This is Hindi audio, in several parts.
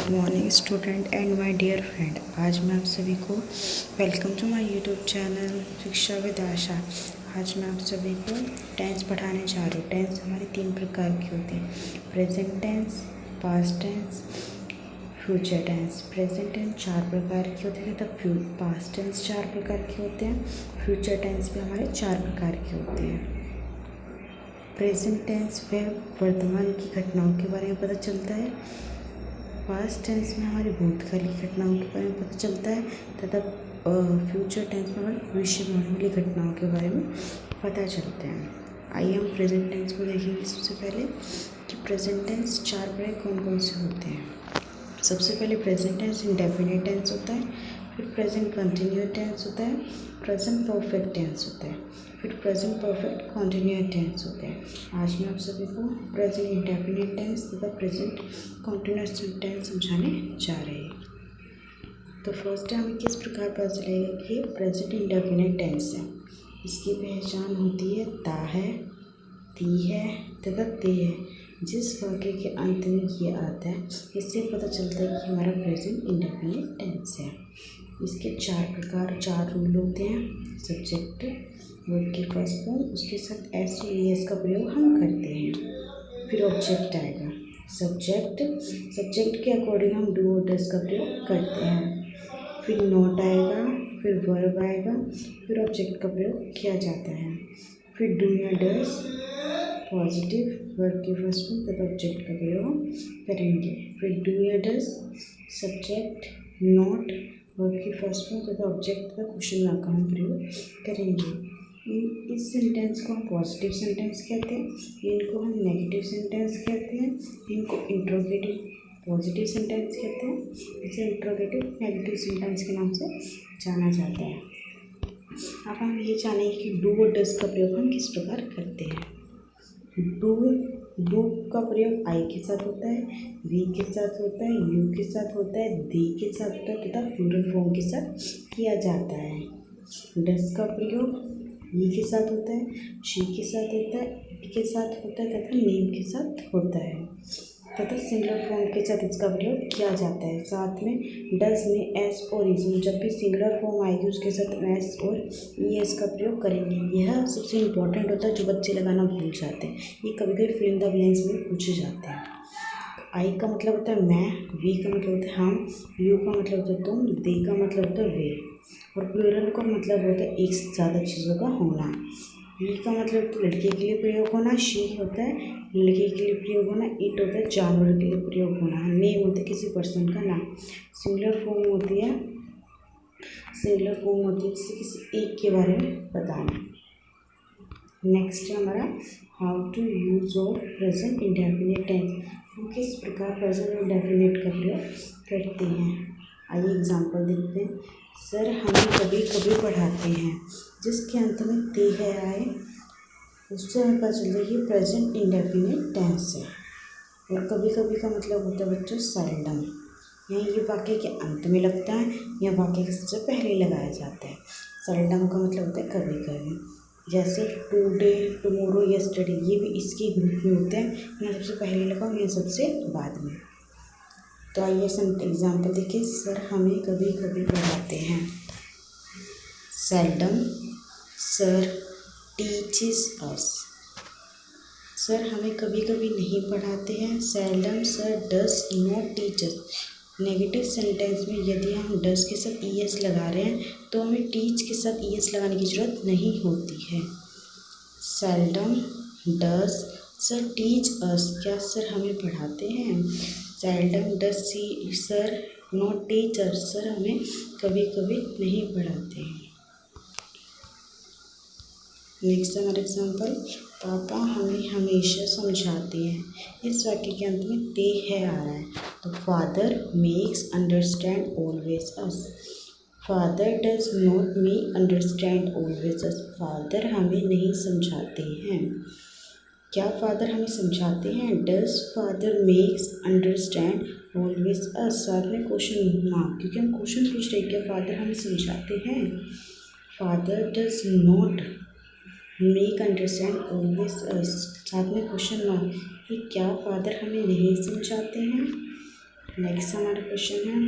Good morning student and my dear friend. आज मैं आप सभी को welcome to my YouTube channel Shiksha with Asha. आज मैं आप सभी को टेंस पढ़ाने जा रही हूँ। टेंस हमारे 3 प्रकार की होती हैं, present tense, past tense, future tense. Present tense 4 प्रकार की होती है तथा पास्ट टेंस 4 प्रकार के होते हैं। फ्यूचर टेंस भी हमारे 4 प्रकार के होते हैं। प्रेजेंट टेंस में वर्तमान की घटनाओं के बारे में पता चलता है। पास्ट टेंस में हमारे भूतकाल की घटनाओं के बारे में पता चलता है तथा फ्यूचर टेंस में हमारे भविष्य में होने वाली घटनाओं के बारे में पता चलते हैं। आइए हम प्रेजेंट टेंस को देखेंगे। सबसे पहले कि प्रेजेंट टेंस 4 प्रकार कौन कौन से होते हैं। सबसे पहले प्रेजेंट टेंस इंडेफिनिट टेंस होता है, फिर प्रेजेंट कंटिन्यूस टेंस होता है, प्रेजेंट परफेक्ट टेंस होता है, फिर प्रेजेंट परफेक्ट कंटिन्यूस टेंस होता है। आज मैं आप सभी को प्रेजेंट इंडेफिनिट टेंस तथा प्रेजेंट कंटिन्यूस टेंस समझाने जा रहे हैं। तो फर्स्ट हमें किस प्रकार पता चलेगा कि प्रेजेंट इंडेफिनिट टेंस है। इसकी पहचान होती है ता है, ती है तथा ते है। जिस वाक्य के अंत में ये आता है इससे पता चलता है कि हमारा प्रेजेंट इंडेफिनिट टेंस है। इसके 4 रूल होते हैं। सब्जेक्ट, वर्ब की फर्स्ट फॉर्म, उसके साथ एस और ई एस का प्रयोग हम करते हैं। फिर ऑब्जेक्ट आएगा। सब्जेक्ट के अकॉर्डिंग हम डू और डज का प्रयोग करते हैं। फिर नोट आएगा, फिर वर्ब आएगा, फिर ऑब्जेक्ट का प्रयोग किया जाता है। फिर डू या डज पॉजिटिव, वर्ब की फर्स्ट फॉर्म तथा ऑब्जेक्ट का प्रयोग करेंगे। फिर डू या डज सब्जेक्ट, नोट, वर्ब की फर्स्ट फॉर्म तथा ऑब्जेक्ट का क्वेश्चन मार्क का हम प्रयोग करेंगे। इस सेंटेंस को हम पॉजिटिव सेंटेंस कहते हैं, इनको हम नेगेटिव सेंटेंस कहते हैं, इनको इंट्रोगेटिव पॉजिटिव सेंटेंस कहते हैं, इसे इंट्रोगेटिव नेगेटिव सेंटेंस के नाम से जाना जाता है। अब हम ये जानेंगे कि डू और डज का प्रयोग हम किस प्रकार करते हैं। डू का प्रयोग आई के साथ होता है, वी के साथ होता है, यू के साथ होता है, दे के साथ होता है तथा प्लूरल फॉर्म के साथ किया जाता है। डज का प्रयोग ही के साथ होता है, शी के साथ होता है, इट के साथ होता है तथा नेम के साथ होता है तथा सिंगुलर फॉर्म के साथ इसका प्रयोग किया जाता है। साथ में डज में एस और इज में जब भी सिंगुलर फॉर्म आएगी उसके साथ एस और ई एस का प्रयोग करेंगे। यह सबसे इम्पोर्टेंट होता है जो बच्चे लगाना भूल जाते हैं। ये कभी कभी फिल इन द ब्लैंक्स में पूछे जाते हैं। आई का मतलब होता है मैं, वी का मतलब होता है हम, यू का मतलब होता है तुम, दे का मतलब होता है वे और प्लूरल का मतलब होता है एक से ज़्यादा चीज़ों का होना। ही का मतलब तो लड़के के लिए प्रयोग होना, शी होता है लड़के के लिए प्रयोग होना, इट होता है जानवर के लिए प्रयोग होना, नेम होता है किसी पर्सन का नाम। सिंगुलर फॉर्म होती है किसी एक के बारे में बताना। नेक्स्ट है हमारा हाउ टू यूज और प्रेजेंट इंडेफिनिट टेंस। हम किस प्रकार प्रेजेंट इंडेफिनिट का प्रयोग करते हैं। आइए एग्जांपल देखते हैं। सर हमें कभी कभी पढ़ाते हैं, जिसके अंत में ते है आए उससे हमें पता चलता है कि प्रेजेंट इंडेफिनिट टेंस है। और कभी कभी का मतलब होता है बच्चों सेल्डम। यहाँ ये वाक्य के अंत में लगता है या वाक्य के सबसे पहले लगाया जाता है। सेल्डम का मतलब होता है कभी कभी, जैसे टुडे, टुमारो, यस्टरडे, ये भी इसके ग्रुप में होते हैं। यहाँ सबसे पहले लगाओ, यहाँ सबसे बाद में। तो आइए एग्जाम्पल देखिए। सर हमें कभी कभी पढ़ाते हैं। Seldom sir teaches us. Sir हमें कभी कभी नहीं पढ़ाते हैं। Seldom sir does not teach us. Negative sentence में यदि हम डज के साथ ई एस लगा रहे हैं तो हमें टीच के साथ ई एस लगाने की ज़रूरत नहीं होती है। Seldom does sir teach us. क्या सर हमें पढ़ाते हैं। Seldom does she sir not teach us. Sir हमें कभी कभी नहीं पढ़ाते हैं। नेक्स्ट हमारा एग्जाम्पल, पापा हमें हमेशा समझाते हैं। इस वाक्य के अंत में ते है आ रहा है तो father makes understand always us. Father does not make understand always us. Father हमें नहीं समझाते हैं। क्या फादर हमें समझाते हैं। Does father makes understand always us. साथ में क्वेश्चन मार्क, क्योंकि हम क्वेश्चन पूछ रहे हैं क्या फादर हमें समझाते हैं। Father does not make understand always us, साथ में क्वेश्चन मार्क कि क्या फादर हमें नहीं समझाते हैं। नेक्स्ट हमारा क्वेश्चन है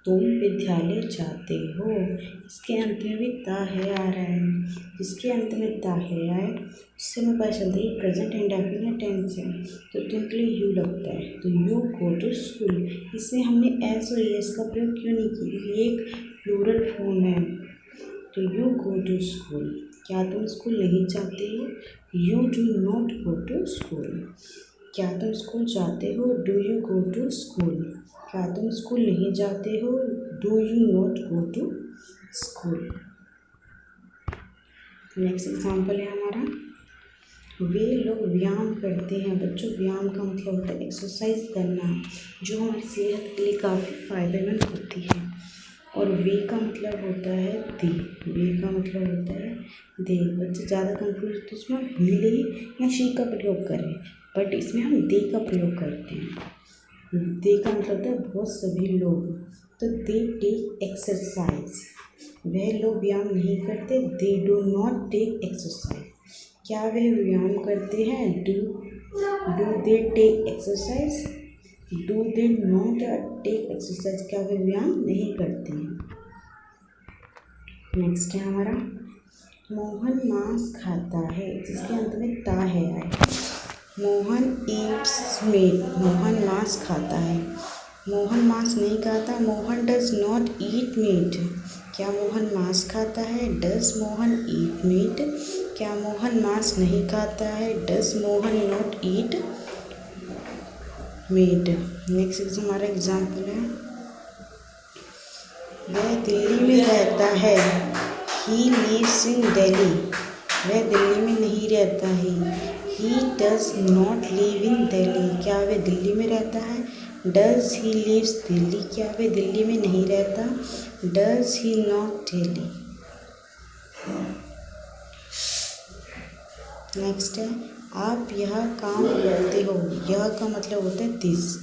तुम विद्यालय जाते हो। इसके अंत में भी ता है आ रहा है। जिसके अंत में ता है आए उससे हमें पता चलता है प्रेजेंट इंडेफिनिट टेंस है, तो तुम के लिए यू लगता है, तो यू गो टू स्कूल। इसमें हमने एस और एस का प्रयोग क्यों नहीं किया, ये एक प्लूरल फॉर्म है। तो यू गो टू स्कूल, क्या तुम स्कूल नहीं जाते हो? You do not go to school. क्या तुम स्कूल जाते हो? Do you go to school. क्या तुम स्कूल नहीं जाते हो? Do you not go to school. Next example है हमारा, वे लोग व्यायाम करते हैं। बच्चों, व्यायाम का मतलब होता है एक्सरसाइज करना, जो हमारी सेहत के लिए काफ़ी फायदेमंद होती है। और वे का मतलब होता है दे। वे का मतलब होता है दे। बच्चे ज़्यादा कंफ्यूज होते हैं, इसमें हम ही ले या शी का प्रयोग करें, बट इसमें हम दे का प्रयोग करते हैं। दे का मतलब होता है बहुत सभी लोग, तो दे टेक एक्सरसाइज। वह लोग व्यायाम नहीं करते, they do not take exercise. क्या वह व्यायाम करते हैं? Do they take exercise. Do they not take exercise, क्या वे व्यायाम नहीं करते हैं। नेक्स्ट है हमारा, मोहन मांस खाता है। जिसके अंत में ता है आए। Mohan Yeats meet. मोहन मांस खाता है। मोहन मांस नहीं खाता, Mohan does not eat meat. क्या मोहन मांस खाता है? Does Mohan eat meat. क्या मोहन मांस नहीं खाता है? Does Mohan not eat meat. Next हमारा एग्जाम्पल है, वह दिल्ली में रहता है। He lives in Delhi. वह दिल्ली में नहीं रहता है। He does not live in Delhi. क्या वह दिल्ली में रहता है? Does he lives Delhi. क्या वह दिल्ली में नहीं रहता? Does he not Delhi. Next है, आप यह काम करते हो। यह का मतलब होता है दिस।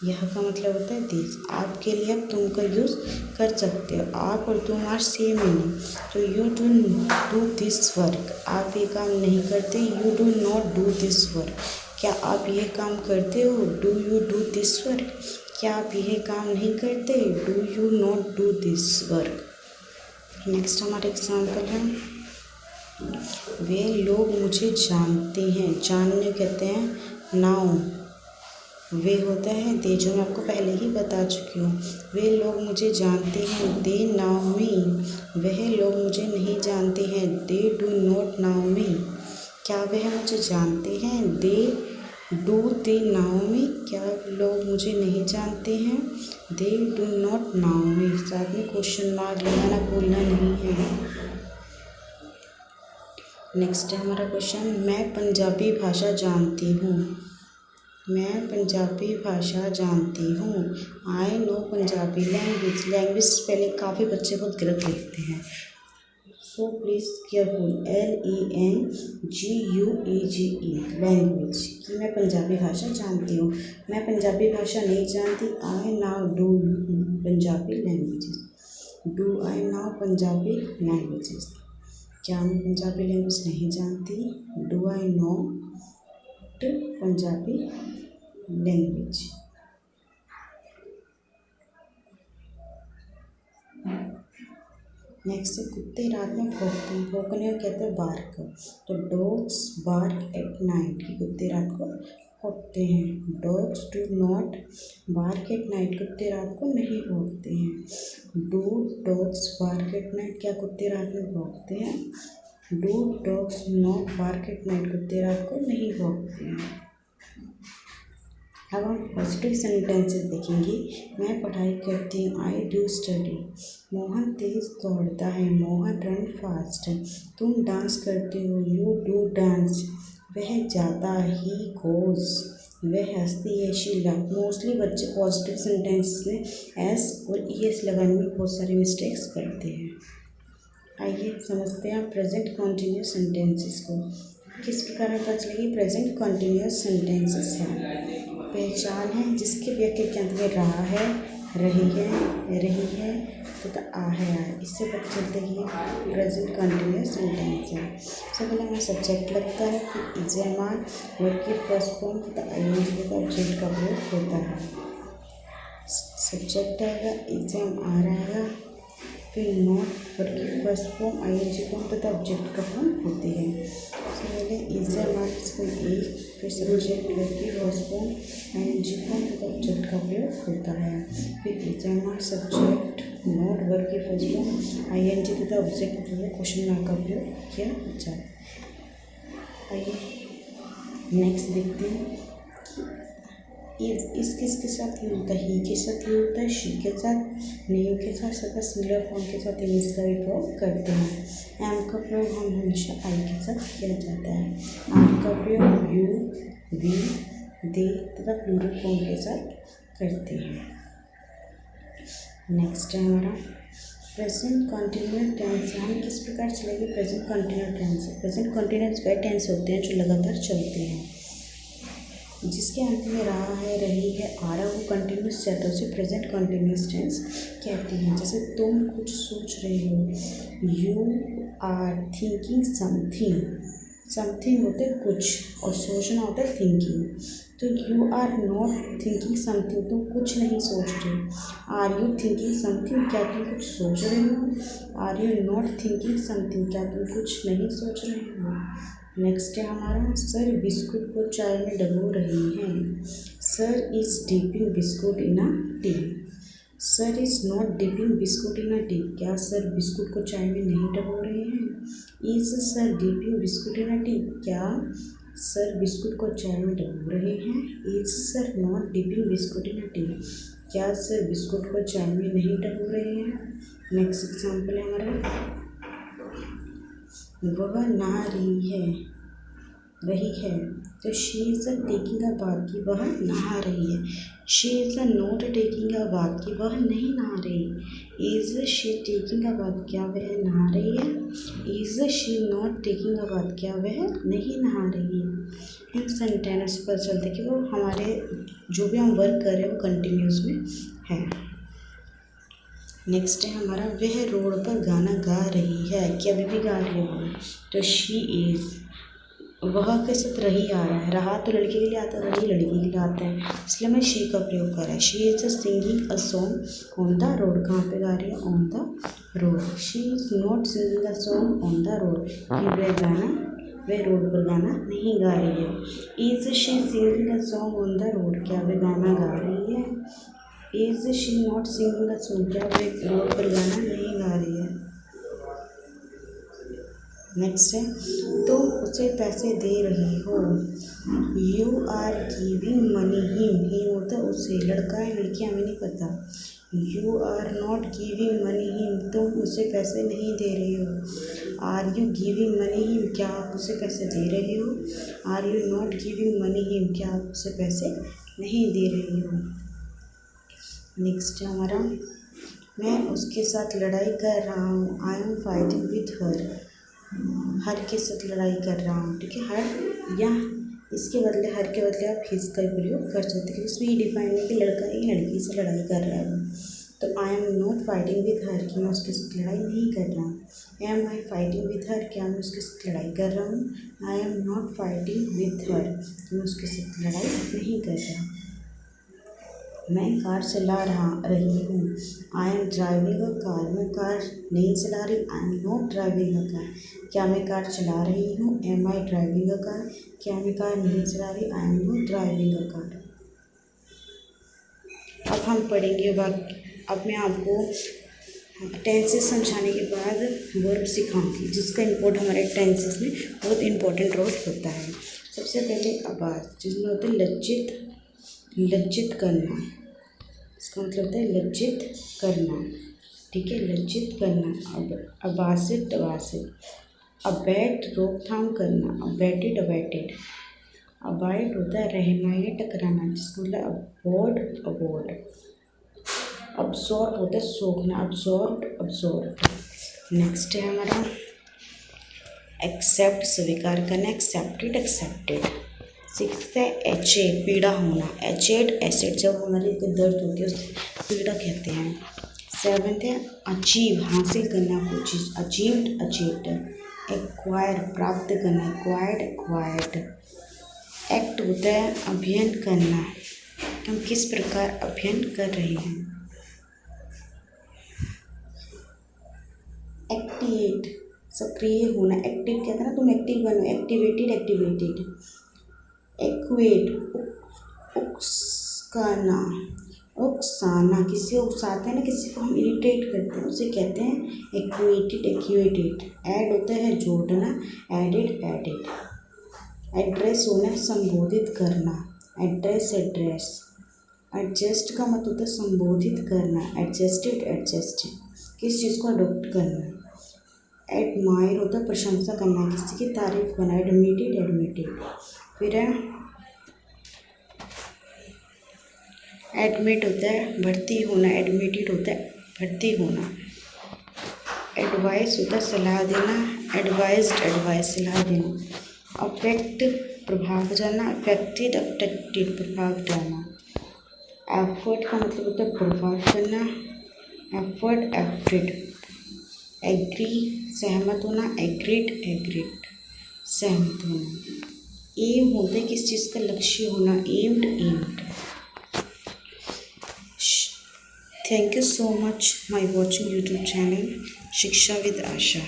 यह का मतलब होता है दिस। आपके लिए आप तुम का यूज़ कर सकते हो। आप और तुम आर सेम मीनिंग, तो यू डू दिस वर्क। आप ये काम नहीं करते, you do not do this work. क्या आप यह काम करते हो? Do you do this work. क्या आप यह काम नहीं करते? Do you not do this work. Next हमारा एग्जाम्पल है, वे लोग मुझे जानते हैं। जानने कहते हैं नाउ। वे होता है दे, जो मैं आपको पहले ही बता चुकी हूँ। वे लोग मुझे जानते हैं, दे नाउ मी। वह लोग मुझे नहीं जानते हैं, दे डू नॉट नाउ मी। क्या वह मुझे जानते हैं? They do they now me. क्या लोग मुझे नहीं जानते हैं? दे डू नॉट नाउ मी। साथ में क्वेश्चन मार्क लगाना भूलना नहीं है। नेक्स्ट है हमारा क्वेश्चन, मैं पंजाबी भाषा जानती हूँ। मैं पंजाबी भाषा जानती हूँ। I know Punjabi language. Language पहले काफ़ी बच्चे बहुत गलत लिखते हैं, so please careful. LENGUAGE language, कि मैं पंजाबी भाषा जानती हूँ। मैं पंजाबी भाषा नहीं जानती। I now do Punjabi languages. Do I now Punjabi languages. क्या मैं पंजाबी लैंग्वेज नहीं जानती? Do I know Punjabi language. Next है, कुत्ते रात में भौंकते हैं। भौंकने को कहते हैं बार्क। तो डॉग्स बार्क एट नाइट, कि कुत्ते रात को भौंकते हैं। Dogs do not bark at night, कुत्ते रात को नहीं भौंकते हैं। Do dogs bark at night, क्या कुत्ते रात में भौंकते हैं? Do dogs not bark at night, कुत्ते रात को नहीं भौंकते हैं। अब हम पॉजिटिव सेंटेंसेस देखेंगे। मैं पढ़ाई करती हूँ, आई डू स्टडी। मोहन तेज दौड़ता है, मोहन रन फास्ट। तुम डांस करते हो, यू डू डांस। वह जाता, ही गोज। वह हंसती है, शी लव। मोस्टली बच्चे पॉजिटिव सेंटेंसेस में एस और ईएस लगाने में बहुत सारे मिस्टेक्स करते हैं। आइए समझते हैं प्रेजेंट कॉन्टिन्यूस सेंटेंसेस को। किस प्रकार पता चलेगी प्रेजेंट कॉन्टिन्यूस सेंटेंसेस हैं। पहचान है जिसके वाक्य के अंत में रहा है, रही है तथा आ है। इससे पता चलता है कि प्रेजेंट कॉन्टिन्यूस सेंटेंस है। सबसे पहले हमें सब्जेक्ट लगता है, फिर इज एम आर, वर्ब की फर्स्ट फॉर्म तथा आईएनजी का ऑब्जेक्ट का प्रयोग होता है। सब्जेक्ट आएगा, एग्जाम आ रहा आएगा, फिर नॉट वर्ब की फर्स्ट फॉर्म आईएनजी फॉर्म तथा ऑब्जेक्ट का फॉर्म होती है। सबसे पहले एग्जाम आ इसको एक, फिर सब्जेक्ट वर्ब की फर्स्ट फॉर्म आईएनजी फॉर्म तथा ऑब्जेक्ट का प्रयोग होता है। फिर exam uh subject not verb की फर्स्ट फॉर्म आईएनजी तथा ऑब्जेक्ट के लिए क्वेश्चन मार्क का प्रयोग किया जाता है। आइए नेक्स्ट देखते हैं। इस किसके साथ यूज होता है? ही के साथ यूज होता है, शी के साथ, नेम के साथ तथा सिंगुलर फॉर्म के साथ इंग्लिश का भी प्रयोग करते हैं। एम का प्रयोग हम हमेशा आई के साथ किया जाता है। आर का प्रयोग यू, वी, दे तथा प्लूरल फॉर्म के साथ करते हैं। नेक्स्ट है हमारा प्रेजेंट कंटिन्यूअस टेंस। हम किस प्रकार चलेंगे present continuous tense? Present continuous वे टेंस होते हैं जो लगातार चलते हैं, जिसके अंत में रहा है, रही है, आ रहा, वो कंटिन्यूस चलता है, उसे प्रेजेंट कंटिन्यूस टेंस कहते हैं। जैसे तुम कुछ सोच रहे हो, you are thinking something. Something होता है कुछ और सोचना होता है थिंकिंग। तो you are not thinking something, तुम कुछ नहीं सोच रहे। आर यू थिंकिंग समथिंग, क्या तुम कुछ सोच रहे हो? Are you not thinking something, क्या तुम कुछ नहीं सोच रहे हो? नेक्स्ट है हमारा सर बिस्कुट को चाय में डबो रहे हैं। Sir is dipping biscuit in a T. Sir is not dipping biscuit in a T, क्या सर बिस्कुट को चाय में नहीं डबो रहे हैं? Is sir dipping biscuit in a T, क्या सर बिस्कुट को चाय में डबो रहे हैं? Is sir not dipping biscuit in a T, क्या सर बिस्कुट को चाय में नहीं डबो रहे हैं? नेक्स्ट एग्जाम्पल है हमारा वह नहा रही है, तो she is taking a bath, की वह नहा रही है। She is not taking a bath, की वह नहीं नहा रही। Is she taking a bath, क्या वह नहा रही है? Is she not taking a bath, क्या वह नहीं नहा रही है। इन सेंटेंस पर चलते कि वो हमारे जो भी हम वर्क कर रहे हैं वो कंटिन्यूस में है। नेक्स्ट है हमारा वह रोड पर गाना गा रही है, क्या अभी भी गा रही है? तो शी इज़, वह के साथ रही आ रहा है, रहा तो लड़के के लिए आता है, रही लड़की के लिए आता है, इसलिए मैं शी का प्रयोग कर रहा है। She is singing a song on the road, कहाँ पे गा रही है? On the road. She is not singing a song on the road, वह रोड पर गाना नहीं गा रही है। Is she singing a song on the road, क्या वह गाना गा रही है? Is she not singing a song, क्या वह रोड पर गाना नहीं गा रही है। नेक्स्ट है तुम उसे पैसे दे रही हो। You are giving money him, him होता है उसे, लड़का है लड़की हमें नहीं पता। You are not giving money him, तुम उसे पैसे नहीं दे रही हो। Are you giving money him, क्या आप उसे पैसे दे रहे हो? Are you not giving money him, क्या आप उसे पैसे नहीं दे रही हो। नेक्स्ट है हमारा मैं उसके साथ लड़ाई कर रहा हूँ। I am fighting with her के साथ लड़ाई कर रहा हूँ, ठीक है। हर या इसके बदले, हर के बदले आप हिज का प्रयोग कर सकते हैं, इसमें ये डिफाइन है कि लड़का एक लड़की से लड़ाई कर रहा है। तो I am not fighting with her, कि मैं उसके साथ लड़ाई नहीं कर रहा हूँ। M I fighting with her, क्या मैं उसके साथ लड़ाई कर रहा हूँ। I am not fighting with her, कि मैं उसके साथ लड़ाई नहीं कर रहा। मैं कार चला रही हूँ। I am driving a car, मैं कार नहीं चला रही। I am not driving a car, क्या मैं कार चला रही हूँ। M I driving a car, क्या मैं कार नहीं चला रही। I am not driving a car. अब हम पढ़ेंगे अब मैं आपको टेंसेस समझाने के बाद वर्ब सिखाऊंगी, जिसका इम्पोर्ट हमारे टेंसेस में बहुत इम्पोर्टेंट रोल होता है। सबसे पहले आवाज़, जिसमें होता है लज्जित करना, इसका मतलब होता है लज्जित करना, ठीक है, लज्जित करना। अब अबासित, अबैट रोकथाम करना, अबैटेड। अबाइट होता है रहना या टकराना, जिसका मतलब अबॉर्ड। अब्सॉर्ब होता है सोखना, अब्सॉर्ब। नेक्स्ट है हमारा एक्सेप्ट, स्वीकार करना, एक्सेप्टेड। सिक्स्थ है एचे, पीड़ा होना, एसिड, जब हमारे दर्द होती है उसे पीड़ा कहते हैं। सेवन्थ है अचीव, हासिल करना कोई चीज़, अचीव्ड। एक्वायर, प्राप्त करना, एक्वायर्ड। एक्ट होता है अध्ययन करना, हम किस प्रकार अध्ययन कर रहे हैं। एक्टिएट सक्रिय होना, एक्टिव कहते हैं ना, तुम एक्टिव बनो, एक्टिवेटेड एक्टिवेटेड। एक्वेट उकसाना, उकसाना किसी को उकसाते हैं ना, किसी को हम इरिटेट करते हैं, उसे कहते हैं एक्वेटेड एक्वेटेड। ऐड होता है जोड़ना, एडेड एडेड। एड्रेस होना, संबोधित करना, एड्रेस एड्रेस। एडजस्ट का मतलब होता है संबोधित करना, एडजस्टेड एडजस्टेड, किस चीज़ को अडोप्ट करना। एडमायर होता है प्रशंसा करना, किसी की तारीफ करना, एडमिटेड एडमिटेड। फिर है एडमिट होता है भर्ती होना, एडमिटेड होता है भर्ती होना। एडवाइस होता है सलाह देना, एडवाइज्ड एडवाइस सलाह देना। अफेक्ट प्रभाव जाना, अफेक्टेड अफेक्टेड प्रभाव जाना। एफर्ट का मतलब होता है प्रभाव करना, एफर्ट एफर्ट। एग्री सहमत होना, एग्रीड एग्रीड सहमत होना। एम होता है किस चीज़ का लक्ष्य होना, aimed aimed. Thank you so much my watching YouTube channel Shiksha with Asha.